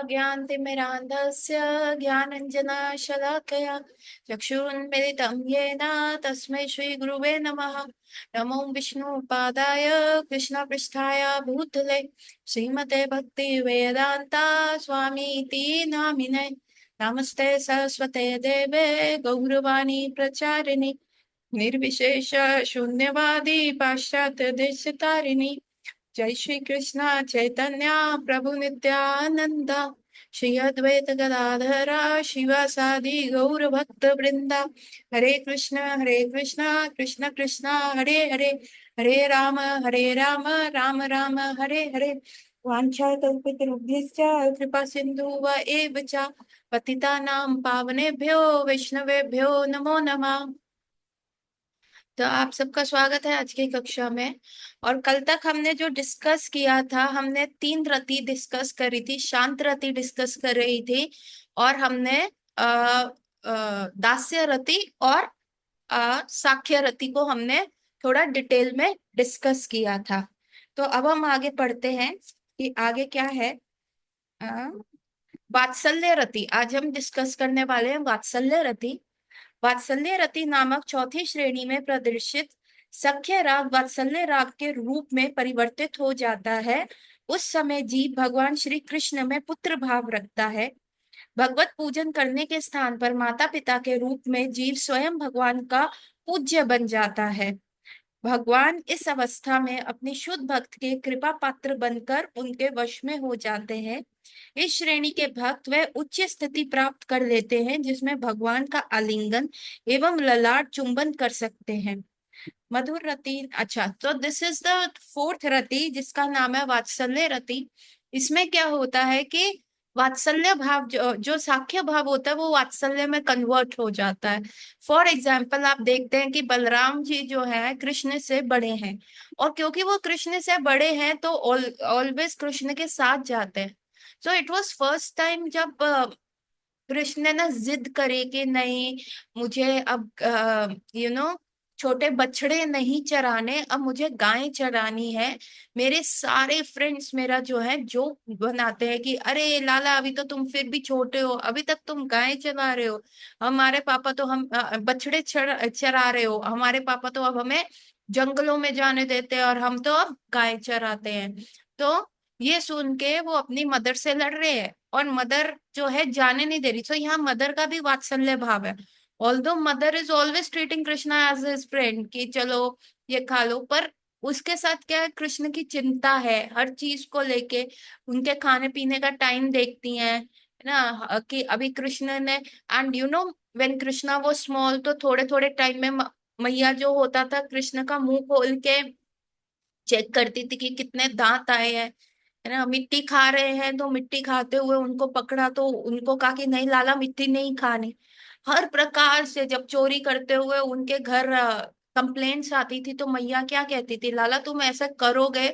ज्ञानतिमिरान्धस्य ज्ञानञ्जनशलाकया चक्षुरुन्मिलितं येन तस्मै श्रीगुरुवे नमः। नमो विष्णुपादाय कृष्णपृष्ठाय भूतले श्रीमते भक्तिवेदान्ता स्वामीति नामिने। नमस्ते सरस्वते देवे गौरवाणी प्रचारिणि निर्विशेष शून्यवादी पाश्चात्य देशतारिणी। जय श्री कृष्ण चैतन्य प्रभु नित्यानंद श्री अद्वैत गदाधरा शिवासादि गौर भक्त वृंदा। हरे कृष्ण कृष्ण कृष्ण हरे हरे, हरे राम राम राम हरे हरे। वाञ्छाकल्पतरुभ्यश्च कृपा सिंधु व एव च पतितानां पावनेभ्यो वैष्णवेभ्यो नमो नमः। तो आप सबका स्वागत है आज की कक्षा में। और कल तक हमने जो डिस्कस किया था, हमने तीन रति डिस्कस करी थी, शांत रति डिस्कस कर रही थी, और हमने दास्य रति और साख्य रति को हमने थोड़ा डिटेल में डिस्कस किया था। तो अब हम आगे पढ़ते हैं कि आगे क्या है। अ, वात्सल्य रति आज हम डिस्कस करने वाले हैं। वात्सल्य रति, वात्सल्य रति नामक चौथी श्रेणी में प्रदर्शित सख्य राग वात्सल्य राग के रूप में परिवर्तित हो जाता है। उस समय जीव भगवान श्री कृष्ण में पुत्र भाव रखता है। भगवत पूजन करने के स्थान पर माता पिता के रूप में जीव स्वयं भगवान का पूज्य बन जाता है। भगवान इस अवस्था में अपनी शुद्ध भक्त के कृपा पात्र बनकर उनके वश में हो जाते हैं। इस श्रेणी के भक्त वह उच्च स्थिति प्राप्त कर लेते हैं जिसमें भगवान का आलिंगन एवं ललाट चुंबन कर सकते हैं। मधुर रति, अच्छा, तो दिस इज द फोर्थ रति जिसका नाम है वात्सल्य रति। इसमें क्या होता है कि वात्सल्य भाव जो साख्य भाव होता है वो वात्सल्य में कन्वर्ट हो जाता है। फॉर एग्जाम्पल आप देखते हैं कि बलराम जी जो है कृष्ण से बड़े हैं, और क्योंकि वो कृष्ण से बड़े हैं तो ऑलवेज कृष्ण के साथ जाते हैं। So it was first time जब कृष्ण ने ना जिद करे कि नहीं, मुझे अब छोटे बछड़े नहीं चराने, अब मुझे गायें चरानी है। मेरे सारे फ्रेंड्स मेरा जो है जोक बनाते हैं कि अरे लाला अभी तो तुम फिर भी छोटे हो, अभी तक तुम गायें चरा रहे हो। हमारे पापा तो हम बछड़े चरा रहे हो, हमारे पापा तो अब हमें जंगलों में जाने देते हैं और हम तो अब गायें चराते हैं। तो ये सुन के वो अपनी मदर से लड़ रहे हैं और मदर जो है जाने नहीं दे रही। तो यहाँ मदर का भी वात्सल्य भाव है। Although mother is always treating Krishna as his friend कि चलो ये खा लो, पर उसके साथ क्या है, कृष्ण की चिंता है हर चीज को लेके। उनके खाने पीने का टाइम देखती हैं, है ना, कि अभी कृष्ण ने, एंड व्हेन कृष्णा वो स्मॉल, तो थोड़े थोड़े टाइम में मैया जो होता था कृष्ण का मुंह खोल के चेक करती थी कि कितने दांत आए हैं, है ना। मिट्टी खा रहे हैं तो मिट्टी खाते हुए उनको पकड़ा तो उनको कहा कि नहीं लाला मिट्टी नहीं खानी। हर प्रकार से जब चोरी करते हुए उनके घर कंप्लेंट्स आती थी तो मैया क्या कहती थी, लाला तुम ऐसा करोगे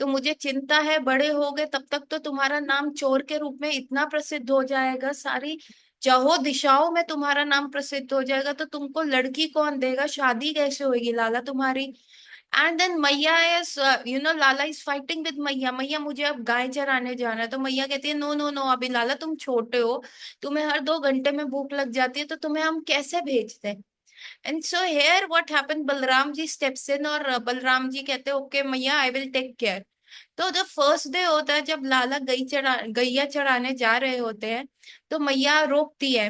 तो मुझे चिंता है, बड़े हो गए तब तक तो तुम्हारा नाम चोर के रूप में इतना प्रसिद्ध हो जाएगा, सारी चहो दिशाओं में तुम्हारा नाम प्रसिद्ध हो जाएगा, तो तुमको लड़की कौन देगा, शादी कैसे होगी लाला तुम्हारी। एंड देन मैया is Lala is fighting with मैया, मैया मुझे अब गाय चराने जाना है। तो मैया कहती है नो नो नो, अभी लाला तुम छोटे हो, तुम्हें हर 2 घंटे में भूख लग जाती है, तो तुम्हें हम कैसे भेजते हैं। And so here what happened, Balram ji steps in और बलराम जी कहते हैं ओके मैया आई विल टेक केयर। तो जब फर्स्ट डे होता है, जब लाला गैया चराने जा रहे होते हैं, तो मैया रोकती है,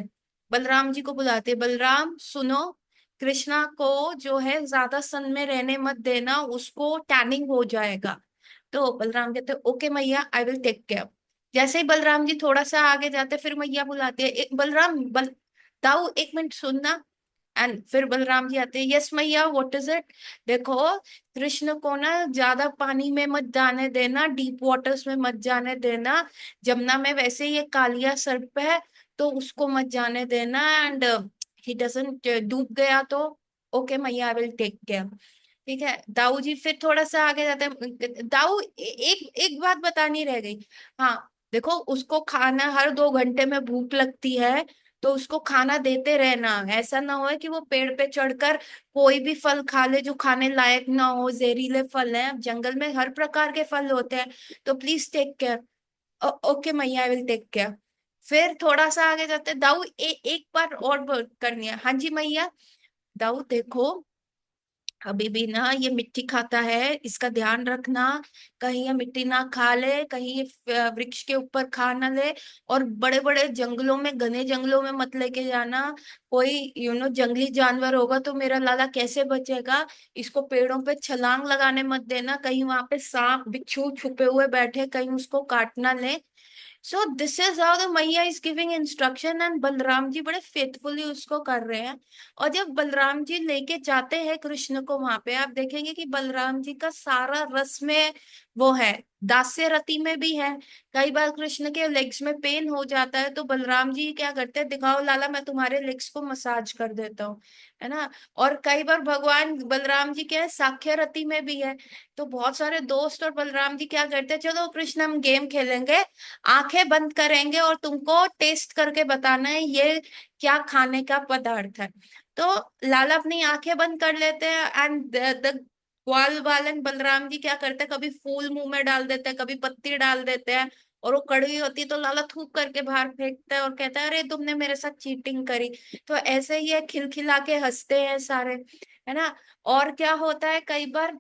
बलराम जी को बुलाती है, बलराम सुनो, कृष्णा को जो है ज्यादा सन में रहने मत देना, उसको टैनिंग हो जाएगा। तो बलराम कहते ओके मैया आई विल टेक केयर। जैसे ही बलराम जी थोड़ा सा आगे जाते फिर मैया बुलाती है, एक बलराम दाऊ एक मिनट सुनना। एंड फिर बलराम जी आते हैं, यस मैया व्हाट इज इट। देखो, कृष्ण को ना ज्यादा पानी में मत जाने देना, डीप वाटर्स में मत जाने देना, जमुना में वैसे ही ये कालिया सर्प है तो उसको मत जाने देना, एंड ही डजंट डूब गया तो ओके मैया आई विल टेक केयर। ठीक है, दाऊ जी फिर थोड़ा सा आगे जाते हैं, दाऊ एक एक बात बतानी रह गई। हाँ, देखो उसको खाना हर 2 घंटे में भूख लगती है, तो उसको खाना देते रहना, ऐसा ना हो कि वो पेड़ पे चढ़कर कोई भी फल खा ले जो खाने लायक ना हो, जहरीले फल हैं, जंगल में हर प्रकार के फल होते हैं, तो प्लीज टेक केयर। ओके मैया, आई विल टेक केयर। फिर थोड़ा सा आगे जाते, दाऊ एक बार और करनी है। हाँ जी मैया। दाऊ देखो, अभी भी ना ये मिट्टी खाता है, इसका ध्यान रखना, कहीं ये मिट्टी ना खा ले, कहीं ये वृक्ष के ऊपर खा ना ले। और बड़े बड़े जंगलों में, घने जंगलों में मत लेके जाना, कोई जंगली जानवर होगा तो मेरा लाला कैसे बचेगा। इसको पेड़ों पे छलांग लगाने मत देना, कहीं वहां पे सांप बिच्छू छुपे हुए बैठे, कहीं उसको काट ना ले। So this is how the maiya is giving instruction, and Balram ji बड़े फेथफुली उसको कर रहे हैं। और जब बलराम जी लेके जाते हैं कृष्ण को वहां पे, आप देखेंगे कि बलराम जी का सारा रस में वो है, दास्य रति में भी है। कई बार कृष्ण के लेग्स में पेन हो जाता है तो बलराम जी क्या करते हैं, दिखाओ लाला मैं तुम्हारे लेग्स को मसाज कर देता हूँ, है ना। और कई बार भगवान बलराम जी क्या है, साख्य रति में भी है। तो बहुत सारे दोस्त और बलराम जी क्या करते हैं, चलो कृष्ण हम गेम खेलेंगे, आंखें बंद करेंगे और तुमको टेस्ट करके बताना है ये क्या खाने का पदार्थ है। तो लाला अपनी आंखें बंद कर लेते हैं, एंड द ग्वाल बालन बलराम जी क्या करते हैं, कभी फूल मुंह में डाल देते हैं, कभी पत्ती डाल देते हैं, और वो कड़वी होती है तो लाला थूक करके बाहर फेंकता है और कहता है अरे तुमने मेरे साथ चीटिंग करी। तो ऐसे ही है, खिलखिला के हंसते हैं सारे, है ना। और क्या होता है कई बार,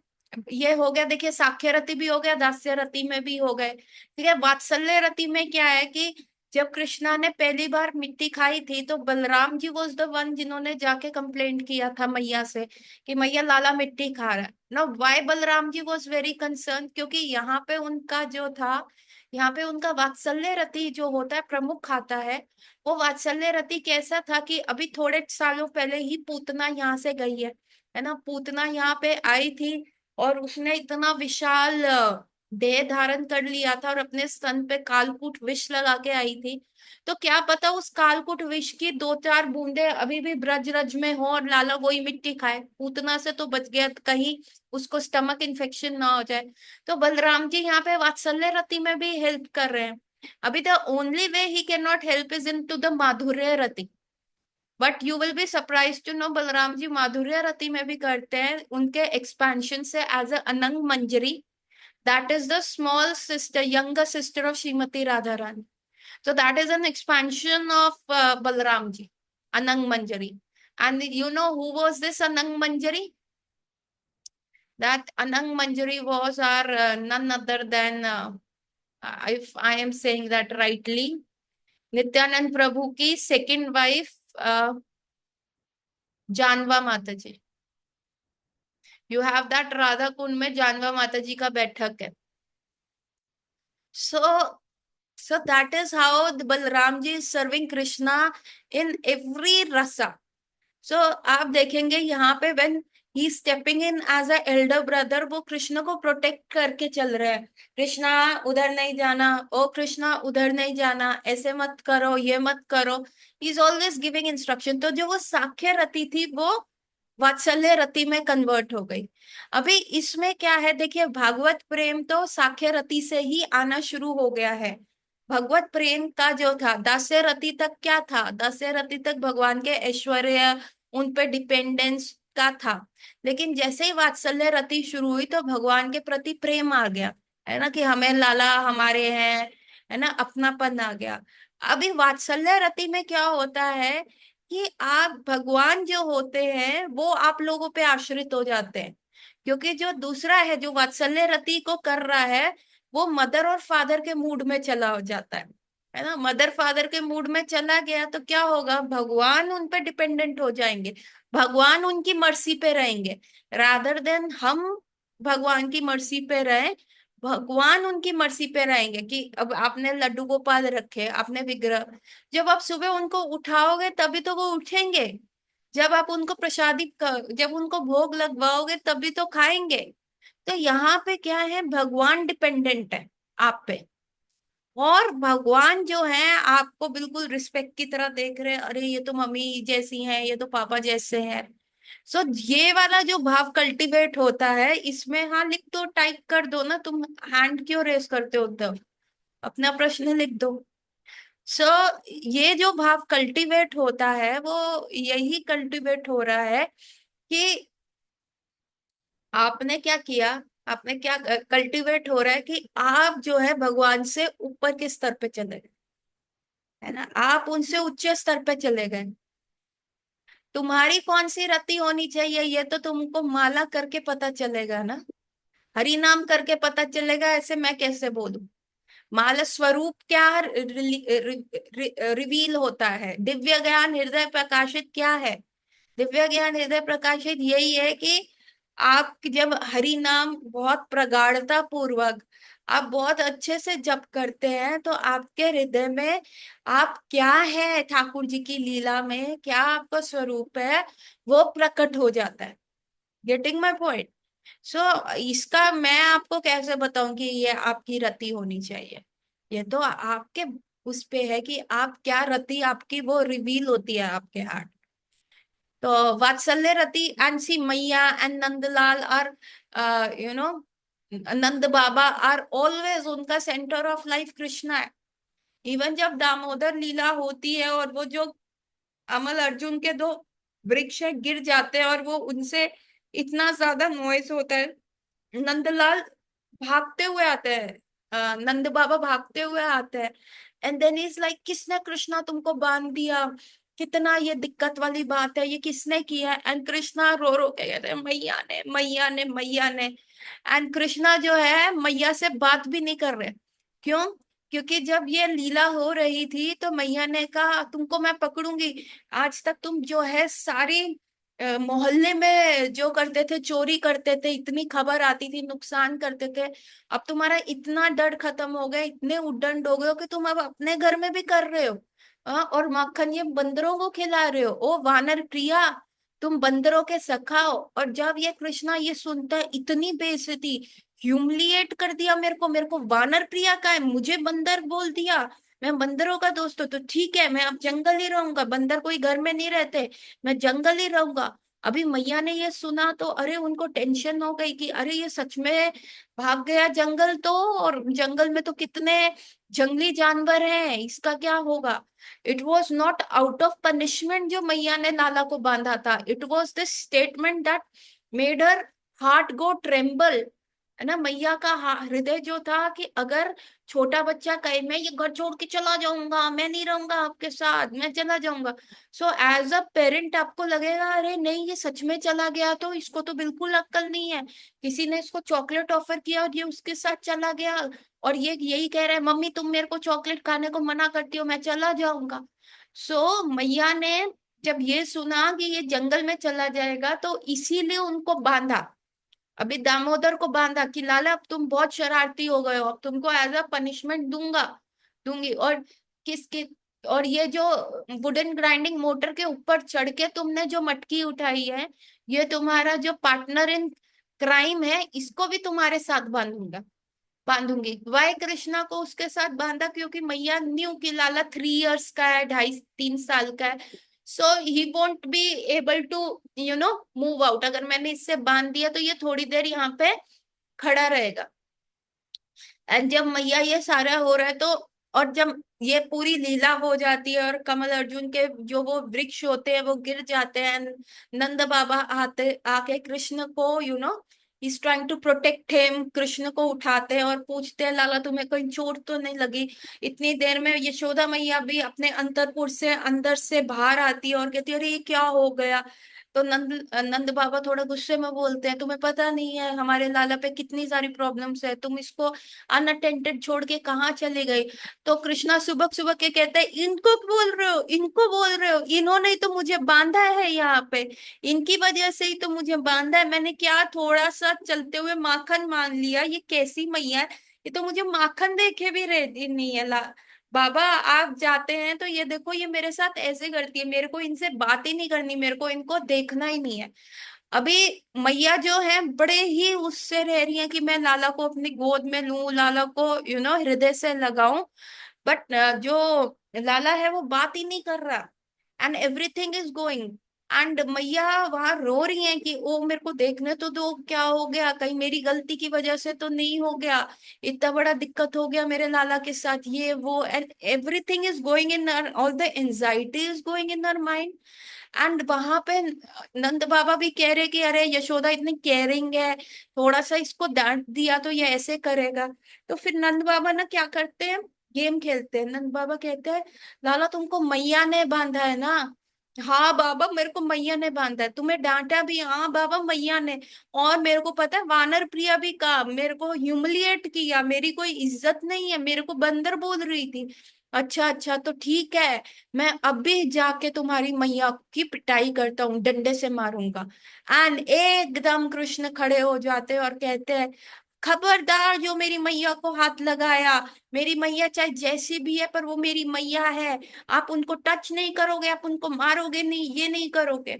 ये हो गया देखिए, साक्ष्य रति भी हो गया, दास्य रति में भी हो गए। ठीक है, वात्सल्य रति में क्या है कि जब कृष्णा ने पहली बार मिट्टी खाई थी तो Balram ji was the one जिन्होंने जाके कंप्लेंट किया था मैया से कि मैया लाला मिट्टी खा रहा है। No why Balram ji was very concern, क्योंकि यहाँ पे उनका जो था, यहाँ पे उनका वात्सल्य रति जो होता है प्रमुख खाता है। वो वात्सल्य रति कैसा था कि अभी थोड़े सालों पहले ही पूतना यहाँ से गई है ना। पूतना यहाँ पे आई थी और उसने इतना विशाल देह धारण कर लिया था और अपने स्तन पे कालकूट विष लगा के आई थी। तो क्या पता उस कालकूट विष की दो चार बूंदे अभी भी ब्रजरज में हो और लाला वही मिट्टी खाए, पूतना से तो बच गया, कहीं उसको स्टमक इन्फेक्शन ना हो जाए। तो बलराम जी यहाँ पे वात्सल्य रति में भी हेल्प कर रहे हैं। अभी the only way he can not help is into the madhurya rati, but you will be surprise to know Balram ji madhurya rati में भी करते हैं उनके एक्सपेंशन से, as a Anang Manjari, that is the small sister, younger sister of Srimati Radharani. So that is an expansion of Balram ji, Anang Manjari. And you know who was this Anang Manjari? That Anang Manjari was our none other than, if I am saying that rightly, Nityanand Prabhu की second wife, जानवा माता जी। You have that, Radha Kund में जानवा माता जी का बैठक है। So so that is how the Balram ji is serving Krishna in every rasa. So आप देखेंगे यहाँ पे when he is stepping in as a elder brother, वो कृष्ण को प्रोटेक्ट करके चल रहे हैं। कृष्णा उधर नहीं जाना, ओ कृष्णा उधर नहीं जाना, ऐसे मत करो, ये मत करो। He is always giving instruction. तो जो वो साख्य रति थी वो वात्सल्य रति में कन्वर्ट हो गई। अभी इसमें क्या है देखिए, भागवत प्रेम तो साख्य रति से ही आना शुरू हो गया है। भगवत प्रेम का जो था दास्य रति तक क्या था, दास्य रति तक भगवान के ऐश्वर्य, उन पे डिपेंडेंस का था। लेकिन जैसे ही वात्सल्य रति शुरू हुई तो भगवान के प्रति प्रेम आ गया, है ना, कि हमें लाला हमारे हैं, है ना, अपनापन आ गया। अभी वात्सल्य रति में क्या होता है कि आप भगवान जो होते हैं वो आप लोगों पे आश्रित हो जाते हैं। क्योंकि जो दूसरा है जो वात्सल्य रति को कर रहा है, वो मदर और फादर के मूड में चला हो जाता है ना। मदर फादर के मूड में चला गया तो क्या होगा, भगवान उन पे डिपेंडेंट हो जाएंगे, भगवान उनकी मर्जी पे रहेंगे, रादर देन हम भगवान की मर्जी पे रहे। भगवान उनकी मर्जी पे रहेंगे कि अब आपने लड्डू गोपाल रखे, आपने विग्रह, जब आप सुबह उनको उठाओगे तभी तो वो उठेंगे। जब आप उनको जब उनको भोग लगवाओगे तभी तो खाएंगे। तो यहाँ पे क्या है, भगवान डिपेंडेंट है आप पे, और भगवान जो है आपको बिल्कुल रिस्पेक्ट की तरह देख रहे हैं, अरे ये तो मम्मी जैसी हैं, ये तो पापा जैसे हैं। सो ये वाला जो भाव कल्टीवेट होता है इसमें, हाँ लिख दो, टाइप कर दो ना, तुम हैंड क्यों रेस करते हो तब, अपना प्रश्न लिख दो। सो ये जो भाव कल्टीवेट होता है वो यही कल्टीवेट हो रहा है कि आपने क्या किया, आप में क्या कल्टीवेट हो रहा है कि आप जो है भगवान से ऊपर के स्तर पे चले गए, है ना, आप उनसे उच्च स्तर पे चले गए। तुम्हारी कौन सी रति होनी चाहिए ये तो तुमको माला करके पता चलेगा ना, हरि नाम करके पता चलेगा, ऐसे मैं कैसे बोलूं। माला स्वरूप क्या रिवील होता है, दिव्य ज्ञान हृदय प्रकाशित क्या है। दिव्य ज्ञान हृदय प्रकाशित यही है कि आप जब हरि नाम बहुत प्रगाढ़ता पूर्वक आप बहुत अच्छे से जप करते हैं तो आपके हृदय में आप क्या है, ठाकुर जी की लीला में क्या आपका स्वरूप है, वो प्रकट हो जाता है। Getting my point. सो इसका मैं आपको कैसे बताऊं कि ये आपकी रति होनी चाहिए। ये तो आपके उस पे है कि आप क्या रति आपकी वो रिवील होती है आपके हार्ट। तो वात्सल्य रति एंड सी मैया एंड नंदलाल और you know Nand Baba are always उनका सेंटर ऑफ लाइफ कृष्णा है। इवन जब दामोदर लीला होती है और वो जो अमल अर्जुन के दो वृक्ष गिर जाते हैं और वो उनसे इतना ज्यादा नॉइस होता है, नंदलाल भागते हुए आते हैं, नंद बाबा भागते हुए आते हैं। एंड देन इज लाइक किसने कृष्णा तुमको बांध दिया, कितना ये दिक्कत वाली बात है, ये किसने किया। एंड कृष्णा रो रो के कहते हैं मैया ने मैया ने मैया ने। एंड कृष्णा जो है मैया से बात भी नहीं कर रहे। क्यों? क्योंकि जब ये लीला हो रही थी तो मैया ने कहा तुमको मैं पकड़ूंगी। आज तक तुम जो है सारी मोहल्ले में जो करते थे, चोरी करते थे, इतनी खबर आती थी, नुकसान करते थे। अब तुम्हारा इतना डर खत्म हो गया, इतने उद्दंड हो गए हो कि तुम अब अपने घर में भी कर रहे हो। और माखन ये बंदरों को खिला रहे हो, ओ वानर प्रिया, तुम बंदरों के सखा हो। और जब ये कृष्णा ये सुनता है इतनी बेइज्जती, ह्यूमिलिएट कर दिया मेरे को वानर प्रिया का है, मुझे बंदर बोल दिया, मैं बंदरों का दोस्त हूँ तो ठीक है मैं अब जंगल ही रहूंगा, बंदर कोई घर में नहीं रहते, मैं जंगल ही रहूंगा। अभी मैया ने ये सुना तो अरे उनको टेंशन हो गई कि अरे ये सच में भाग गया जंगल तो, और जंगल में तो कितने जंगली जानवर हैं, इसका क्या होगा। It was not out of punishment जो मैया ने लाला को बांधा था, it was this statement that made her heart go tremble, है ना। मैया का हृदय जो था कि अगर छोटा बच्चा कहे मैं ये घर छोड़ के चला जाऊंगा, मैं नहीं रहूंगा आपके साथ, मैं चला जाऊंगा। सो एज अ पेरेंट आपको लगेगा अरे नहीं ये सच में चला गया तो इसको तो बिल्कुल अक्ल नहीं है, किसी ने इसको चॉकलेट ऑफर किया और ये उसके साथ चला गया, और ये यही कह रहा है मम्मी तुम मेरे को चॉकलेट खाने को मना करती हो, मैं चला जाऊंगा। सो मैया ने जब ये सुना कि ये जंगल में चला जाएगा तो इसीलिए उनको बांधा। अभी दामोदर को बांधा कि लाला अब तुम बहुत शरारती हो गए हो, अब तुमको एज अ पनिशमेंट दूंगा, दूंगी। और किसके, और ये जो वुडन ग्राइंडिंग मोटर के ऊपर चढ़ के तुमने जो मटकी उठाई है, ये तुम्हारा जो पार्टनर इन क्राइम है इसको भी तुम्हारे साथ बांधूंगा, बांधूंगी। वाई कृष्णा को उसके साथ बांधा क्योंकि मैया न्यू कि लाला 3 इयर्स का है, 2.5 3 साल का है। So he won't be able to move out, अगर मैंने इससे बांध दिया तो ये थोड़ी देर यहाँ पे खड़ा रहेगा। एंड जब मैया ये सारा हो रहा है तो, और जब ये पूरी लीला हो जाती है और कमल अर्जुन के जो वो वृक्ष होते हैं वो गिर जाते हैं, नंद बाबा आते आके कृष्ण को is trying to protect him, Krishna को उठाते हैं और पूछते हैं लाला तुम्हें कोई चोट तो नहीं लगी। इतनी देर में यशोदा मैया भी अपने अंतरपुर से अंदर से बाहर आती है और कहती है अरे ये क्या हो गया। तो नंद नंद बाबा थोड़ा गुस्से में बोलते हैं तुम्हें पता नहीं है हमारे लाला पे कितनी सारी प्रॉब्लम्स है, तुम इसको अनअटेंडेड छोड़ के कहाँ चले गए। तो कृष्णा सुबह सुबह के कहते हैं इनको बोल रहे हो, इनको बोल रहे हो, इन्होंने ही तो मुझे बांधा है यहाँ पे, इनकी वजह से ही तो मुझे बांधा है, मैंने क्या थोड़ा सा चलते हुए माखन मान लिया, ये कैसी मैया है, ये तो मुझे माखन देखे भी रहती नहीं है। बाबा आप जाते हैं तो ये देखो ये मेरे साथ ऐसे करती है, मेरे को इनसे बात ही नहीं करनी, मेरे को इनको देखना ही नहीं है। अभी मैया जो है बड़े ही उससे रह रही है कि मैं लाला को अपनी गोद में लूं, लाला को हृदय से लगाऊं। बट जो लाला है वो बात ही नहीं कर रहा, and everything is going. And मैया वहां रो रही हैं कि ओ मेरे को देखने तो दो, क्या हो गया, कहीं मेरी गलती की वजह से तो नहीं हो गया, इतना बड़ा दिक्कत हो गया मेरे लाला के साथ, ये वो, and everything is going in, all the anxiety is going in her mind. And वहां पे नंद बाबा भी कह रहे कि अरे यशोदा इतनी केयरिंग है, थोड़ा सा इसको डांट दिया तो ये ऐसे करेगा। तो फिर नंद बाबा ना क्या करते हैं, गेम खेलते हैं। नंद बाबा कहते हैं लाला तुमको मैया ने बांधा है ना। हाँ बाबा मेरे को मैया ने बांधा है, तुम्हें डांटा भी, हाँ बाबा मैया ने। और मेरे को पता है वानर प्रिया भी कहा, मेरे को ह्यूमिलिएट किया, मेरी कोई इज्जत नहीं है, मेरे को बंदर बोल रही थी। अच्छा अच्छा तो ठीक है, मैं अभी जाके तुम्हारी मैया की पिटाई करता हूँ, डंडे से मारूंगा। एंड एकदम कृष्ण खड़े हो जाते हैं और कहते हैं खबरदार जो मेरी मैया को हाथ लगाया, मेरी मैया चाहे जैसी भी है पर वो मेरी मैया है, आप उनको टच नहीं करोगे, आप उनको मारोगे नहीं, ये नहीं करोगे।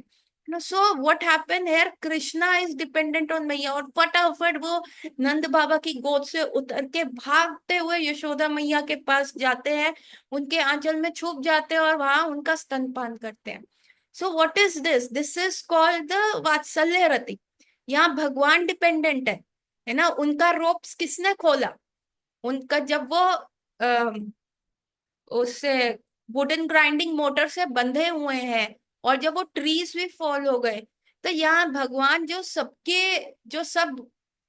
So what happen here, Krishna is dependent on मैया, और फटाफट वो नंद बाबा की गोद से उतर के भागते हुए यशोदा मैया के पास जाते हैं, उनके आंचल में छुप जाते हैं और वहां उनका स्तनपान करते हैं। सो what is this, this is called the vatsalya रति। यहाँ भगवान डिपेंडेंट है ना। उनका रोप्स किसने खोला, उनका जब वो उससे वुडन ग्राइंडिंग मोटर से बंधे हुए हैं, और जब वो ट्रीज भी फॉल हो गए, तो यहाँ भगवान जो सबके, जो सब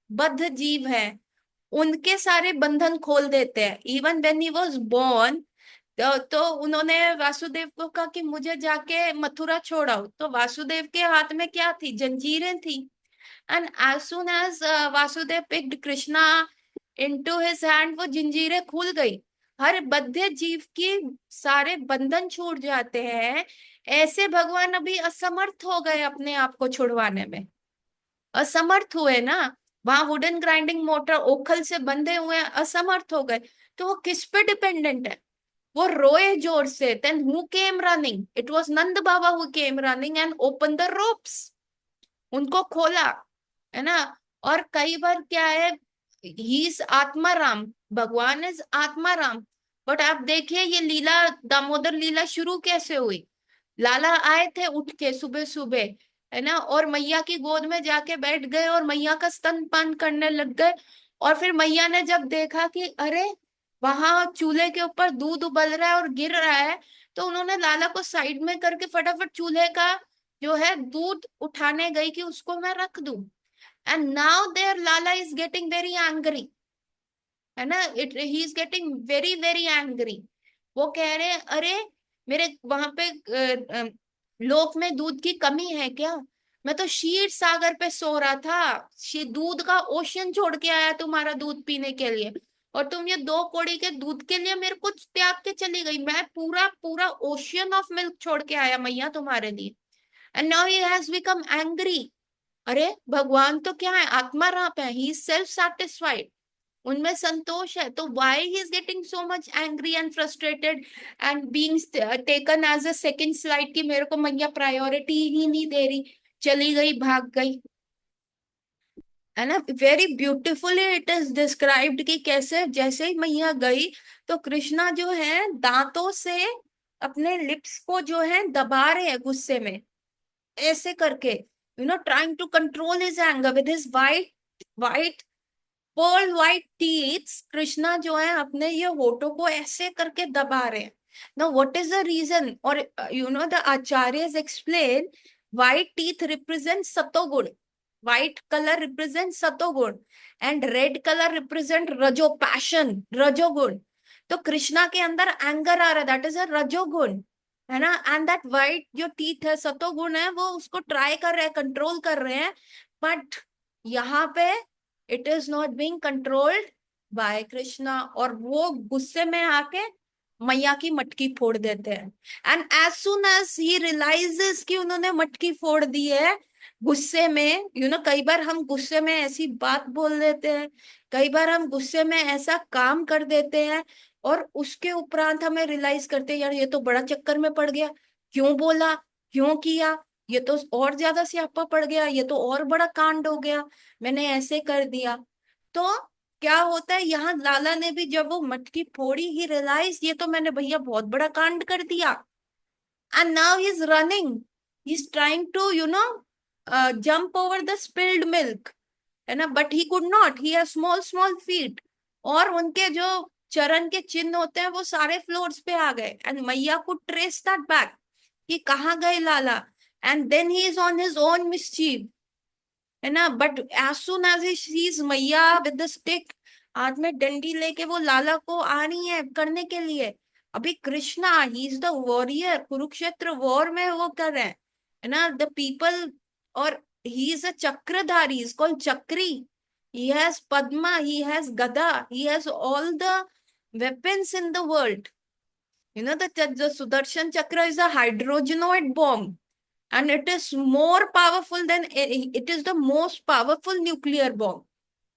बद्ध जीव हैं उनके सारे बंधन खोल देते हैं। Even when he was born, तो उन्होंने वासुदेव को कहा कि मुझे जाके मथुरा छोड़ाओ, तो वासुदेव के हाथ में क्या थी, जंजीरें थी। And as soon as Vasudev picked Krishna into his hand, वो जंजीरें खुल गई, हर बद्ध जीव की सारे बंधन छूट जाते हैं। ऐसे भगवान अभी असमर्थ हो गए अपने आप को छुड़वाने में, असमर्थ हुए ना। वहां वुडन ग्राइंडिंग मोटर ओखल से बंधे हुए हैं, असमर्थ हो गए। तो वो किस पे डिपेंडेंट है, वो रोए जोर से। Then who came running, it was Nand Baba who came running and open the ropes, उनको खोला, है ना। और कई बार क्या है, ही इज आत्मा राम, भगवान इज आत्मा राम। बट आप देखिए ये लीला, दामोदर लीला शुरू कैसे हुई, लाला आए थे उठ के सुबह सुबह, है ना, और मैया की गोद में जाके बैठ गए और मैया का स्तनपान करने लग गए। और फिर मैया ने जब देखा कि अरे वहां चूल्हे के ऊपर दूध उबल रहा है और गिर रहा है, तो उन्होंने लाला को साइड में करके फटाफट चूल्हे का जो है दूध उठाने गई कि उसको मैं रख दूं। And now there Lala is getting very angry, है ना, it he is getting very very angry. वो कह रहे हैं अरे मेरे वहां पे लोक में दूध की कमी है क्या, मैं तो क्षीर सागर पे सो रहा था, दूध का ओशन छोड़ के आया तुम्हारा दूध पीने के लिए, और तुम ये दो कौड़ी के दूध के लिए मेरे को त्याग के चली गई, मैं पूरा पूरा ओशियन ऑफ मिल्क छोड़ के आया मैया तुम्हारे लिए। And now he has become angry. अरे भगवान तो क्या है, आत्मा राप है, ही इज सेल्फ सेटिस्फाइड, उनमें संतोष है, तो why he is getting so much angry and frustrated and being taken as a second slide कि मेरे को मैया प्रायोरिटी ही नहीं दे रही, चली गई, भाग गई, है ना। Very beautifully it is described कि कैसे जैसे ही मैया गई तो कृष्णा जो है दांतों से अपने लिप्स को जो है दबा रहे हैं गुस्से में, ऐसे करके, trying to control his anger with his white white pearl white teeths. Krishna जो है अपने ये होठों को ऐसे करके दबा रहे हैं। Now what is the reason, और the acharyas explain, white teeth represent satoguna, white color represent satoguna, and red colour represent rajo, passion, rajoguna. तो कृष्णा के अंदर एंगर आ रहा है, दैट इज अ रजोगुण, है ना। एंड दैट वाइट जो टीथ है, सतोगुण है, वो उसको ट्राई कर रहे हैं, कंट्रोल कर रहे हैं। बट यहाँ पे it is not being controlled by Krishna, और वो गुस्से में आके मैया की मटकी फोड़ देते हैं। And as soon as he realizes कि उन्होंने मटकी फोड़ दी है गुस्से में, कई बार हम गुस्से में ऐसी बात बोल देते हैं, कई बार हम गुस्से में ऐसा काम कर देते हैं, और उसके उपरांत हमें रियलाइज करते हैं यार ये तो बड़ा चक्कर में पड़ गया, क्यों बोला, क्यों किया, ये तो और ज्यादा स्यापा पड़ गया, ये तो और बड़ा कांड हो गया, मैंने ऐसे कर दिया। तो क्या होता है यहाँ, लाला ने भी जब वो मटकी फोड़ी ही रियलाइज ये तो मैंने भैया बहुत बड़ा कांड कर दिया, and now he is running, he is trying to jump over the spilled milk, है ना, but he could not, he has small small feet, और उनके जो चरण के चिन्ह होते हैं वो सारे फ्लोर्स पे आ गए, एंड मैया कुड ट्रेस दैट बैक कि कहाँ गए लाला, and then he is on his own mischief, है ना, but as soon as he sees maiya with the stick, हाथ में डंडी लेके वो लाला को आ रही है करने के लिए। अभी Krishna he is the warrior, Kurukshetra war में वो कर रहे हैं, है ना, द पीपल, और he is a Chakradhari, is called चक्री, he has padma, he has gada, he has all the weapons in the world, you know, the sudarshan chakra is a hydrogenoid bomb, and it is more powerful than, it is the most powerful nuclear bomb,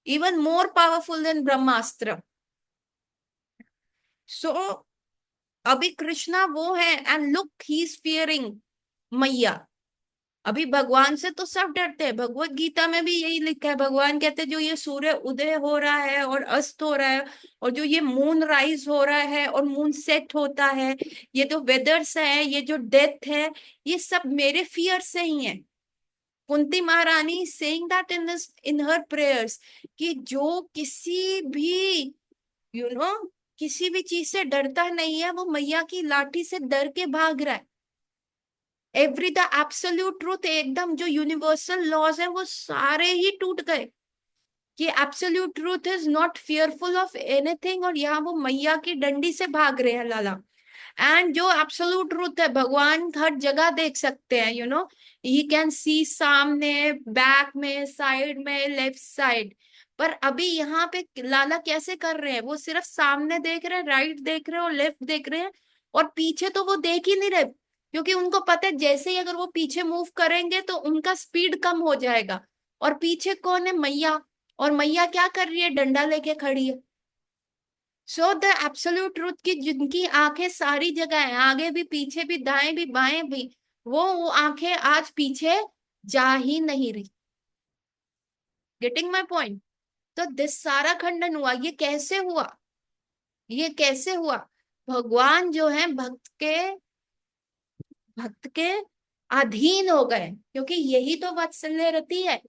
even more powerful than brahmastra. So अभी कृष्णा वो है, and look he is fearing मैया। अभी भगवान से तो सब डरते हैं, भगवत गीता में भी यही लिखा है, भगवान कहते हैं जो ये सूर्य उदय हो रहा है और अस्त हो रहा है, और जो ये मून राइज हो रहा है और मून सेट होता है, ये जो वेदर्स है, ये जो डेथ है, ये सब मेरे फियर से ही है। कुंती महारानी saying that in this, in her prayers, कि जो किसी भी यू you नो know, किसी भी चीज से डरता नहीं है, वो मैया की लाठी से डर के भाग रहा है। एवरी द एब्सोल्यूट ट्रूथ, एकदम जो यूनिवर्सल लॉज है वो सारे ही टूट गए, कि absolute truth is not fearful of anything, और यहाँ वो मैया की डंडी से भाग रहे हैं लाला। एंड जो एब्सोल्यूट ट्रूथ है, भगवान हर जगह देख सकते हैं, you know, he can see सामने, बैक में, साइड में, लेफ्ट साइड। पर अभी यहाँ पे लाला कैसे कर रहे हैं, वो सिर्फ सामने देख रहे हैं, राइट देख रहे हैं और लेफ्ट देख रहे हैं, और पीछे तो वो देख ही नहीं रहे, क्योंकि उनको पता है जैसे ही अगर वो पीछे मूव करेंगे तो उनका स्पीड कम हो जाएगा। और पीछे कौन है, मैया, और मैया क्या कर रही है, डंडा लेके खड़ी है। सो द एब्सोल्यूट ट्रूथ की जिनकी आंखें सारी जगह है, आगे भी पीछे भी दाएं भी बाएं भी, वो आंखें आज पीछे जा ही नहीं रही। Getting my point? तो दिस सारा खंडन हुआ, ये कैसे हुआ, ये कैसे हुआ? भगवान जो है भक्त के अधीन हो गए, क्योंकि यही तो वात्सल्य रति है।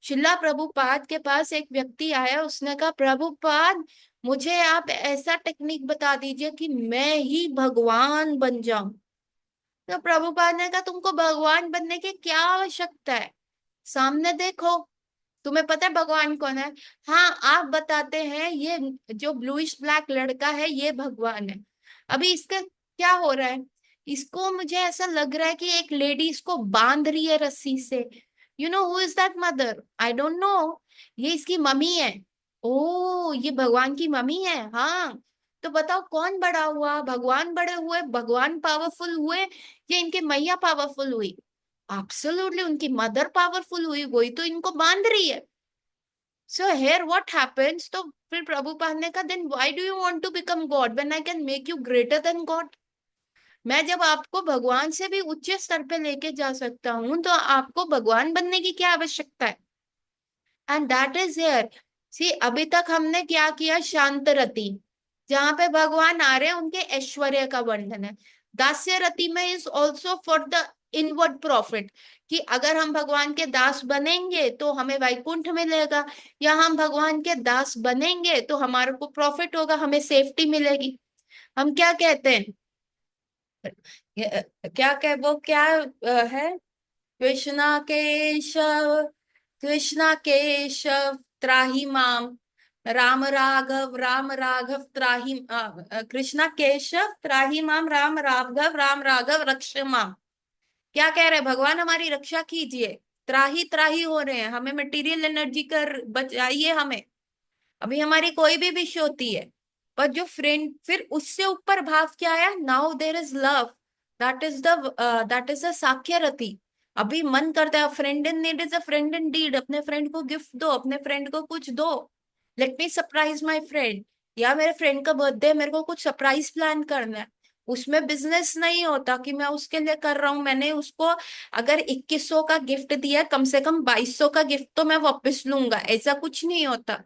शिला प्रभुपाद के पास एक व्यक्ति आया, उसने कहा प्रभुपाद मुझे आप ऐसा टेक्निक बता दीजिए कि मैं ही भगवान बन जाऊं। तो प्रभुपाद ने कहा तुमको भगवान बनने की क्या आवश्यकता है, सामने देखो, तुम्हें पता है भगवान कौन है? हाँ, आप बताते हैं ये जो ब्लूइश ब्लैक लड़का है ये भगवान है। अभी इसका क्या हो रहा है, इसको मुझे ऐसा लग रहा है कि एक लेडी इसको बांध रही है रस्सी से। You know who is that mother? I don't know. ये इसकी मम्मी है। ओ, ये भगवान की मम्मी है, हाँ। तो बताओ कौन बड़ा हुआ, भगवान बड़े हुए, भगवान पावरफुल हुए, या इनके मैया पावरफुल हुई? एब्सोल्युटली उनकी मदर पावरफुल हुई, वही तो इनको बांध रही है। सो हेयर व्हाट हैपेंस, तो फिर प्रभुपाद ने कहा then why do you want to become God when I can make you greater than God? मैं जब आपको भगवान से भी उच्च स्तर पे लेके जा सकता हूं, तो आपको भगवान बनने की क्या आवश्यकता है? And that is here. See, अभी तक हमने क्या किया, शांत रति, जहां पे भगवान आ रहे हैं उनके ऐश्वर्य का वर्णन है। दास्य रति में is also for the inward profit, कि अगर हम भगवान के दास बनेंगे तो हमें वैकुंठ मिलेगा, या हम भगवान के दास बनेंगे तो हमारे को प्रॉफिट होगा, हमें सेफ्टी मिलेगी। हम क्या कहते हैं, क्या कह वो क्या है, कृष्णा केशव, कृष्णा केशव त्राहि माम, राम राघव त्राहि, कृष्णा केशव त्राहि माम, राम राघव रक्ष माम। क्या कह रहे हैं भगवान, हमारी रक्षा कीजिए, त्राही त्राही हो रहे हैं, हमें मटेरियल एनर्जी कर बचाइए हमें। अभी हमारी कोई भी विश होती है, पर जो फ्रेंड, फिर उससे ऊपर भाव क्या आया, now there is love, that is the sakhya rati. अभी मन करता है friend in need is a friend in deed, अपने फ्रेंड को गिफ्ट दो, अपने फ्रेंड को कुछ दो, let me surprise my friend, या मेरे फ्रेंड का बर्थडे, मेरे को कुछ सरप्राइज प्लान करना है। उसमें बिजनेस नहीं होता कि मैं उसके लिए कर रहा हूं, मैंने उसको अगर 2100 का गिफ्ट दिया, कम से कम 2200 का गिफ्ट तो मैं वापस लूंगा, ऐसा कुछ नहीं होता।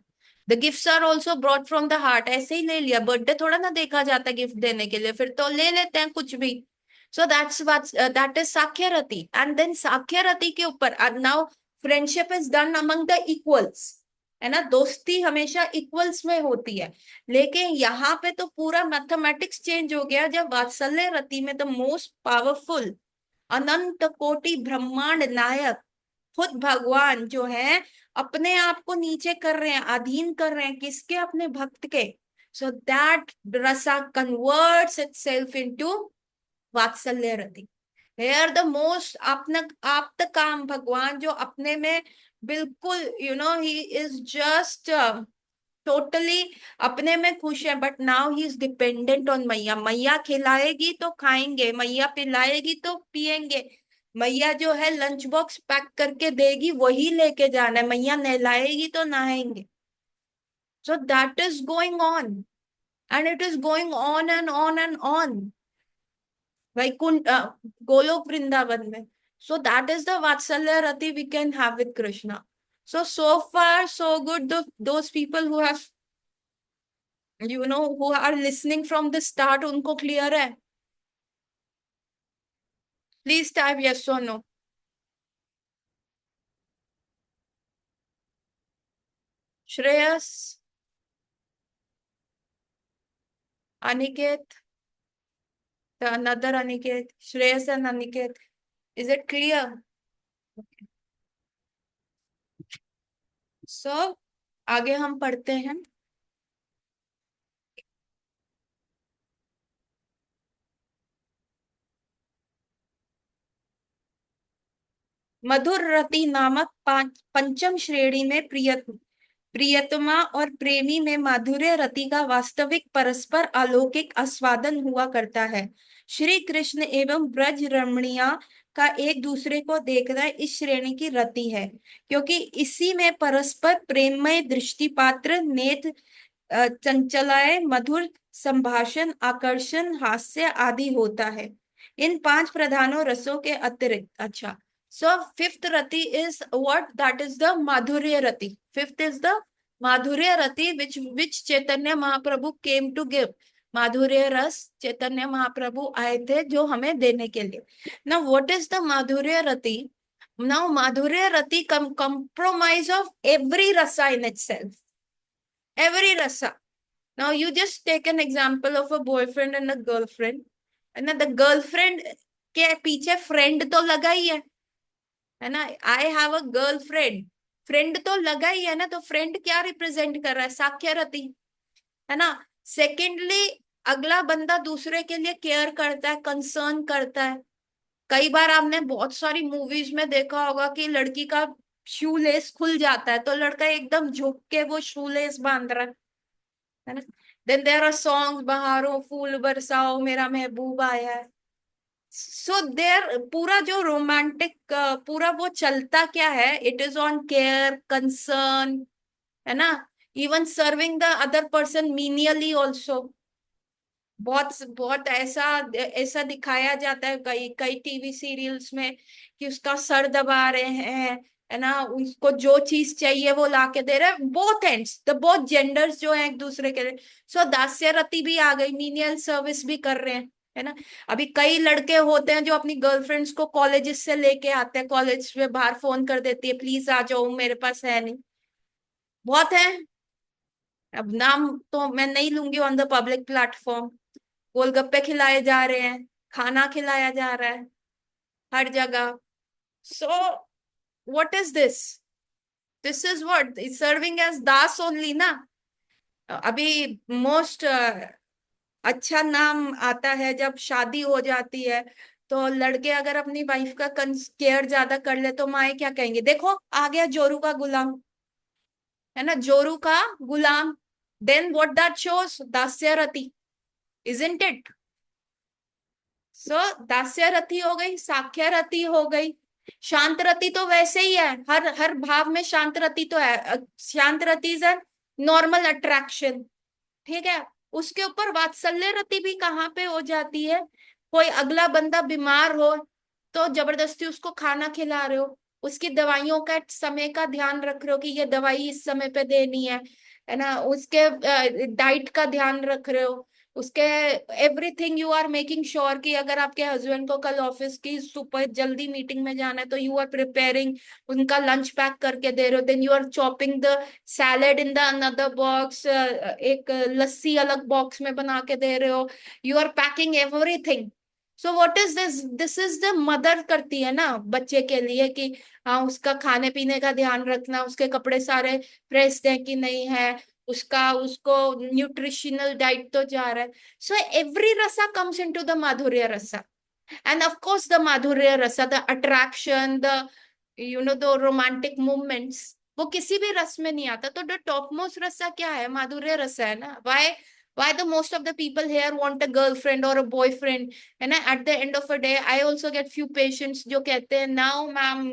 The gifts are also brought from the heart, ऐसे ही ले लिया, बर्थडे थोड़ा ना देखा जाता गिफ्ट देने के लिए, फिर तो ले लेते हैं कुछ भी। So that's what that is sakshyarati. And then sakshyarati के ऊपर now friendship is done among the equals, है ना, दोस्ती हमेशा इक्वल्स में होती है। लेकिन यहाँ पे तो पूरा मैथमेटिक्स चेंज हो गया जब वात्सल्य रति में द मोस्ट पावरफुल अनंत कोटि ब्रह्मांड नायक खुद भगवान जो है अपने आप को नीचे कर रहे हैं, अधीन कर रहे हैं किसके, अपने भक्त के। सो दैट रसा कन्वर्ट्स इटसेल्फ इनटू वात्सल्य रति। हेयर द मोस्ट अपना आप्त काम भगवान जो अपने में बिल्कुल ही इज जस्ट टोटली अपने में खुश है, but now he is dependent on मैया। मैया खिलाएगी तो खाएंगे, मैया पिलाएगी तो पिएंगे, मैया जो है लंच बॉक्स पैक करके देगी वही लेके जाना है, मैया नहलाएगी तो नहाएंगे। So that is going on, and it is going on and on and on, Vaikuntha Goloka Vrindavan में। So that is the vatsalya rati we can have with Krishna. So far so good. Those people who have who are listening from the start, उनको clear है? Please type yes or no. Shreyas, Aniket, another Aniket, Shreyas and Aniket, is it clear? So आगे हम पढ़ते हैं। मधुर रति नामक पंचम श्रेणी में प्रियतमा और प्रेमी में माधुर्य रति का वास्तविक परस्पर अलौकिक आस्वादन हुआ करता है। श्री कृष्ण एवं ब्रज रमणिया का एक दूसरे को देखना इस श्रेणी की रति है, क्योंकि इसी में परस्पर प्रेममय दृष्टिपात्र नेत्र चंचलाए मधुर संभाषण आकर्षण हास्य आदि होता है। इन पांच प्रधानों रसों के अतिरिक्त, अच्छा, so fifth Rati is what, that is the madhurya Rati. Fifth is the madhurya Rati which Chaitanya Mahaprabhu came to give. माधुर्य रस चैतन्य महाप्रभु आए थे जो हमें देने के लिए। Now what is the madhurya Rati? Now माधुर्य रति compromise of every rasa in itself, every rasa. Now you just take an example of a boyfriend and a girlfriend, and then the girlfriend के पीछे friend तो लगा ही है ना, I have a girlfriend, friend तो लगा ही है ना, तो फ्रेंड क्या रिप्रेजेंट कर रहा है, साक्ष्यरति, है ना। सेकेंडली अगला बंदा दूसरे के लिए केयर करता है, कंसर्न करता है। कई बार आपने बहुत सारी मूवीज में देखा होगा कि लड़की का शू लेस खुल जाता है तो लड़का एकदम झुक के वो शू लेस बांध रहा है ना। देन देयर आर सॉन्ग्स, बहारों फूल बरसाओ मेरा महबूब आया है। सो देयर पूरा जो रोमांटिक पूरा वो चलता क्या है, it is on care concern, है ना। Even serving the other person menially also. बहुत बहुत ऐसा ऐसा दिखाया जाता है कई कई टीवी सीरियल्स में कि उसका सर दबा रहे हैं, है ना, उसको जो चीज चाहिए वो ला के दे रहे हैं, both ends, the both genders जो है एक दूसरे के लिए। सो दास्य रति भी आ गई, मीनियल सर्विस भी कर रहे हैं, है ना। अभी कई लड़के होते हैं जो अपनी गर्लफ्रेंड्स को कॉलेजेस से लेके आते हैं, कॉलेज में बाहर फोन कर देती है प्लीज आ जाओ मेरे पास है नहीं। बहुत है, अब नाम तो मैं नहीं लूंगी ऑन द पब्लिक प्लेटफॉर्म। गोलगप्पे खिलाए जा रहे हैं, खाना खिलाया जा रहा है हर जगह। So what is this? This is what serving as दास ओनली ना। अभी मोस्ट अच्छा नाम आता है जब शादी हो जाती है तो लड़के अगर अपनी वाइफ का केयर ज्यादा कर ले तो माए क्या कहेंगे, देखो आ गया जोरू का गुलाम, है ना, जोरू का गुलाम। Then what that shows, dasya rati, isn't it? So dasya rati हो गई, साख्य रति हो गई, शांत रति तो वैसे ही है, हर हर भाव में शांत रति तो है। शांत रति इज अ नॉर्मल अट्रैक्शन, ठीक है। उसके ऊपर वात्सल्य रति भी कहाँ पे हो जाती है, कोई अगला बंदा बीमार हो तो जबरदस्ती उसको खाना खिला रहे हो, उसकी दवाइयों का समय का ध्यान रख रहे हो कि ये दवाई इस समय पे देनी है ना, उसके डाइट का ध्यान रख रहे हो, उसके everything you are making sure कि अगर आपके हस्बैंड को कल ऑफिस की सुपर जल्दी मीटिंग में जाना है तो यू आर प्रिपेयरिंग, उनका लंच पैक करके दे रहे हो, then you are chopping the salad in the another box, एक लस्सी अलग बॉक्स में बना के दे रहे हो, you are packing everything. So what is this, this is the mother करती है ना बच्चे के लिए कि हाँ उसका खाने पीने का ध्यान रखना, उसके कपड़े सारे प्रेस्ड है कि नहीं है, उसका उसको न्यूट्रिशनल डाइट तो जा रहा है। सो एवरी रसा कम्स इनटू द माधुर्य रसा, एंड ऑफ कोर्स द माधुर्य रसा, the attraction, the you know the romantic movements, वो किसी भी रस में नहीं आता। तो द टॉप मोस्ट रसा क्या है? माधुर्य रसा है ना। why the most of the people here want a girlfriend or a boyfriend, है ना? At the end of a day I also get few patients जो कहते हैं now ma'am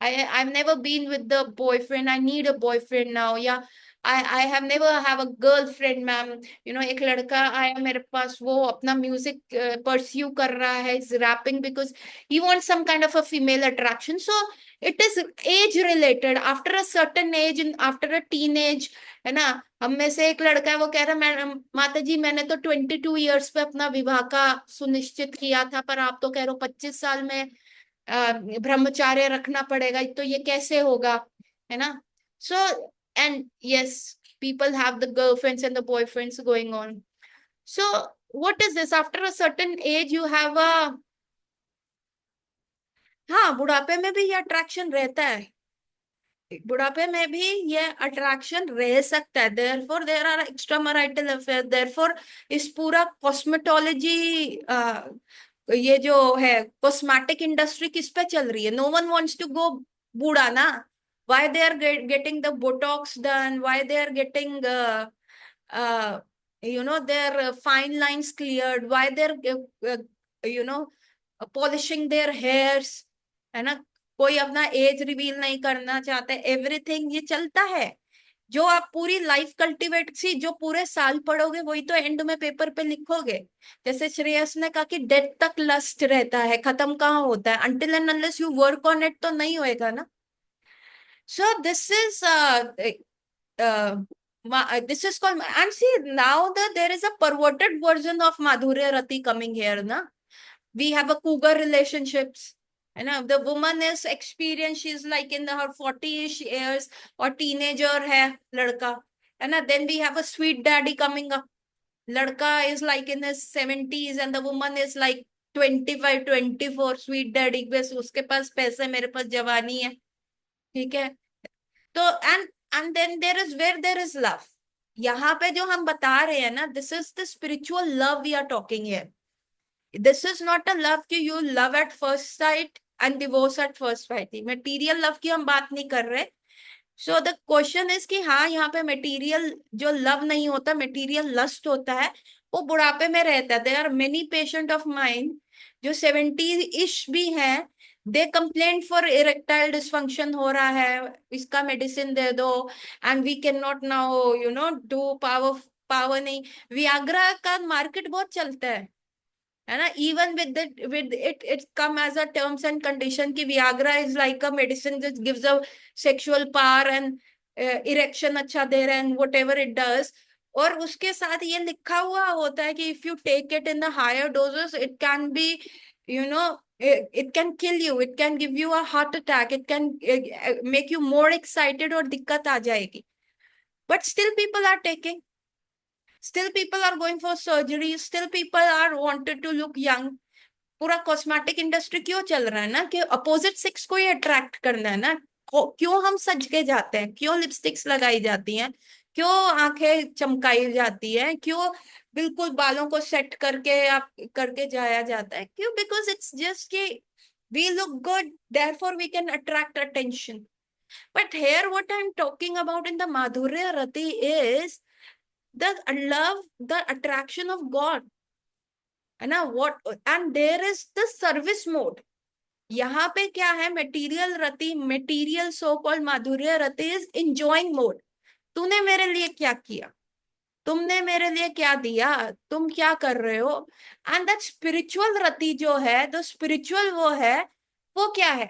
I've never been with the boyfriend, I need a boyfriend now, या I have never have a girlfriend ma'am, you know, एक लड़का आया मेरे पास, वो अपना म्यूजिक परस्यू कर रहा है, is wrapping because he wants some kind of a female attraction. So it is age related. After a certain age, in after a teenage, है ना, हम में से एक लड़का है वो कह रहा है मैं माता जी मैंने तो 22 ईयर्स पे अपना विवाह का सुनिश्चित किया था, पर आप तो कह रहे हो 25 साल में ब्रह्मचार्य रखना पड़ेगा, तो ये कैसे होगा, है ना? So and yes, people have the girlfriends and the boyfriends going on. So what is this? After a certain age you have a, हाँ बुढ़ापे में भी ये अट्रैक्शन रहता है, बुढ़ापे में भी ये अट्रैक्शन रह सकता है। Therefore there are extra marital affair, therefore इस पूरा कॉस्मेटोलॉजी, ये जो है कॉस्मेटिक इंडस्ट्री किस पे चल रही है? No one wants to go बूढ़ा ना। Why they are getting the Botox done, why they are getting you know their fine lines cleared, why they're you know polishing their hairs, है ना? कोई अपना एज रिवील नहीं करना चाहते, everything ये चलता है। जो आप पूरी लाइफ कल्टीवेट सी जो पूरे साल पढ़ोगे वही तो एंड में पेपर पे लिखोगे। जैसे श्रेयस ने कहा कि डेथ तक लस्ट रहता है, खत्म कहाँ होता है? Until and unless you work on it तो नहीं होएगा ना। सो this is this is called, and see now that there is a perverted version of madhurya rati coming here na, we have a cougar relationships, you know, the woman is experienced, she's like in her 40ish years, or teenager hai ladka, है ना? Then we have a sweet daddy coming up, ladka is like in his 70s and the woman is like 25 24, sweet daddy बस उसके पास पैसे मेरे पास जवानी है, ठीक है? तो and then there is where there is love, यहाँ पे जो हम बता रहे हैं ना, this is the spiritual love we are talking here. This is not a love कि you love at first sight and divorce at first sight, material love की हम बात नहीं कर रहे। सो द क्वेश्चन इज कि हाँ यहाँ पे मटेरियल जो लव नहीं होता, मटेरियल लस्ट होता है, वो बुढ़ापे में रहता है। There are many patient of mind जो 70 इश भी हैं, they complain for erectile dysfunction हो रहा है, इसका मेडिसिन दे दो, and we can not now you know do power, power नहीं। वियाग्रा का मार्केट बहुत चलता है ना? Even with it it come as a terms and condition कि Viagra is like a medicine that gives a sexual power and erection अच्छा दे रहा है and whatever it does. और उसके साथ ये लिखा हुआ होता है कि if you take it in the higher doses it can be you know it can kill you, it can give you a heart attack, it can make you more excited और दिक्कत आ जाएगी। but still people are taking, still people are going for surgery, still people are wanted to look young। पूरा cosmetic industry क्यों चल रहा है ना कि अपोजिट सेक्स को ही अट्रैक्ट करना है ना। क्यों हम सज के जाते हैं, क्यों लिपस्टिक्स लगाई जाती हैं, क्यों आंखें चमकाई जाती है, क्यों बिल्कुल बालों को सेट करके आप करके जाया जाता है, क्यों? बिकॉज इट्स जस्ट कि we look good, therefore we can attract attention. But here what I am talking about in the madhurya rati is the love, the attraction of God, है ना? What and there is the service mode. यहाँ पे क्या है? Material rati, material so called madhurya rati is enjoying mode. तूने मेरे लिए क्या किया, तुमने मेरे लिए क्या दिया, तुम क्या कर रहे हो? एंड दैट स्पिरिचुअल रति जो है, तो स्पिरिचुअल वो है, वो क्या है?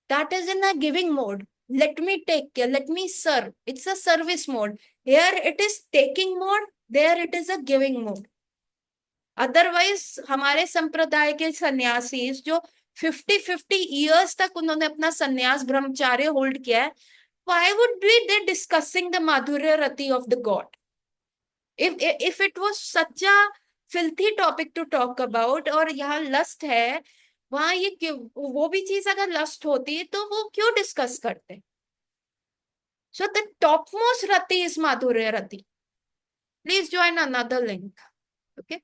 That is in a giving mode. Let me take care, let me serve, it's a service mode. Here it is taking mode, there it is a giving mode. Otherwise हमारे संप्रदाय के सन्यासी जो 50-50 ईयर्स तक उन्होंने अपना सन्यास ब्रह्मचार्य होल्ड किया है, why would be they discussing the madhurya rati of the god? If it was such a filthy topic to talk about, और यहाँ लस्ट है, वहां ये वो भी चीज अगर लस्ट होती तो वो क्यों डिस्कस करते? So the topmost rati is madhurya rati. Please join another link. Okay.